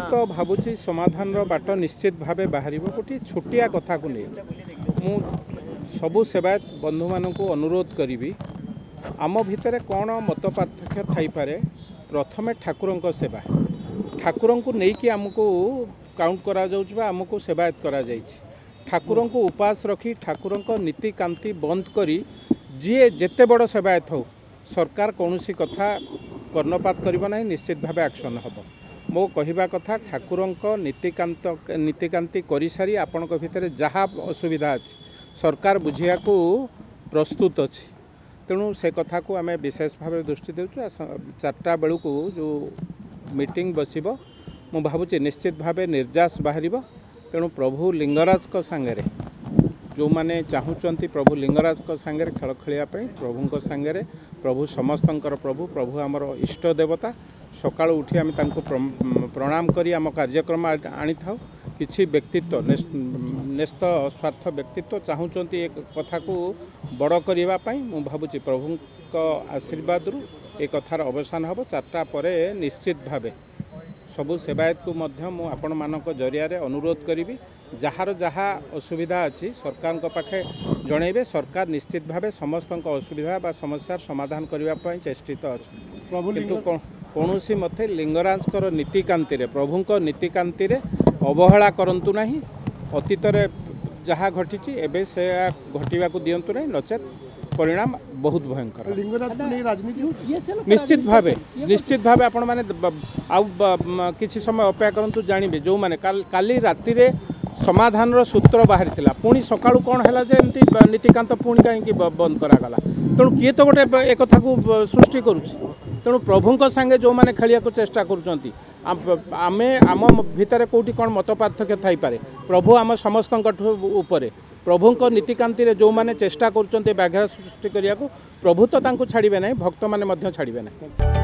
तो भावुची समाधान बाट निश्चित भाव बाहर गोटे छोटिया कथा को नहीं मु सबु सेवायत बंधु मानक अनुरोध करी आम भितर कौन मत पार्थक्य थाईपे प्रथम ठाकुर सेवा ठाकुर को लेकिन आमको काउंट करा आमको सेवायत करा ठाकुर को उपास रखी ठाकुर नीतिकांति बंद करी जी जेते बड़ सेवायत हो सरकार कौन सी कथा कर्णपात करना नहीं निश्चित भाव एक्शन हम मो कहवा कथा ठाकुर नीतिकांति कर सारी आपण भितर जहाँ असुविधा अच्छी सरकार बुझिया को प्रस्तुत अच्छी तेणु से कथा को आम विशेष भाव दृष्टि देचु 4टा बेलू को जो मीटिंग बसब मु भावुची निश्चित भाव निर्यास बाहर तेणु प्रभु लिंगराज को सांगरे जो माने चाहूँगी प्रभु लिंगराज को सांगरे खेल खेलने प्रभु सांगरे प्रभु समस्तंकर प्रभु आमर इष्ट देवता सकाळ उठी आम प्रणाम करी आम कार्यक्रम आनी था किसी व्यक्तित्व न्यस्त स्वार्थ व्यक्तित्व चाहूँगी एक कथा को बड़ करने मु भावुची प्रभु आशीर्वाद ए कथार अवसान हम 4टा पर निश्चित भाव सबु सेवायत को मध्य मु आपण मानक जरिया अनुरोध करी जार जहाँ असुविधा अच्छी सरकार पाखे जनइबे सरकार निश्चित भाव समस्त असुविधा बा समस्यार समाधान करने चेष्टित अच्छा किंतु कौनसी मते लिंगराज नीतिकांति प्रभु नीतिकांति अवहेला करंतु नहीं अतीत जहाँ घटी एवं से घटवा को दिंतु नहीं नचेत परिणाम बहुत भयंकर लिंगराज को राजनीति निश्चित भाव आपण माने किसी समय अपेक्षा करंतु जानिबे जो माने काली राति रे समाधान सूत्र बाहरी पुणी सकाळु कौन है जमी नीतिकांत पुणी कहीं बंद करागला तेणु किए तो गोटे एक कथा को सृष्टि करुच्ची तेणु प्रभु सांगे जो मैंने खेलिया को चेष्टा करुँच आमे आम भितर कौटी कौन मत पार्थक्य थाईपे प्रभु आम समस्त उपरे प्रभु नीतिकांति जो मैंने चेष्टा करुँच व्याघात सृष्टि करने को प्रभु तो छाड़े ना भक्त मैंने छाड़े ना।